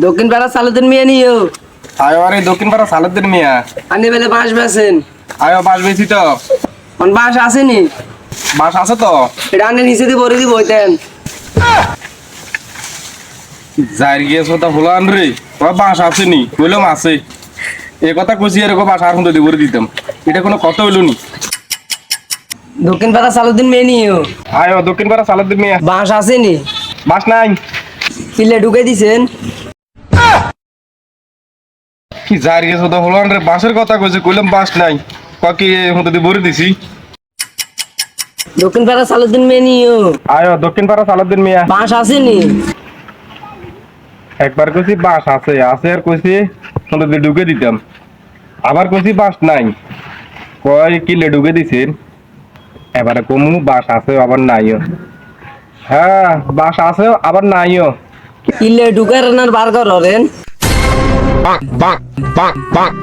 দক্ষিণ পাড়া সালুদ্দিন মিয়া নিও আয়ো আরে দক্ষিণ পাড়া সালাদ্দিন মিয়া। আনি বেলে বাঁশ বেছেন আয়ো বাস বেশি তো। কোন বাঁশ আসেনি বাস আছে তো। এটা আনে নিচে দিয়ে ভরে দিব হইতেন যাই গিয়েছো তা হলো আন রে, তোমার বাস আসেনি বললাম আছে। এ কথা কইছি এরকম বাস আর হুঁদো দিয়ে ভরে দিতাম, এটা কোনো কথা হইলো নি। দক্ষিণ পাড়া সালুদ্দিন মিয়া নিও আয়ো দক্ষিণ পাড়া সালাদ্দিন মিয়া। বাঁশ আসেনি বাস নাই। কিলে ঢুকে দিছেন কি যাই গিয়েছো তা হলো আন রে, বাসের কথা কইছে কইলাম বাস নাই, কি হুঁদো দিয়ে ভরে দিছি। দক্ষিণ পাড়া সালুদ্দিন মিয়া নিও আয়ো দক্ষিণ পাড়া সালাদ্দিন মিয়া। বাঁশ আসেনি একবার কইছি বাস আছে আছে আর কইছি হুঁদো দিয়ে ঢুকে দিতাম, আবার কইছি বাস নাই, কয় কিলে ঢুকে দিছেন। এবারে কমু বাস আছে আবার নাইও। হ্যাঁ বাস আছে আবার নাইও। কিলে ঢুকে রান্নার বার করেন bonk, bonk, bonk, bonk.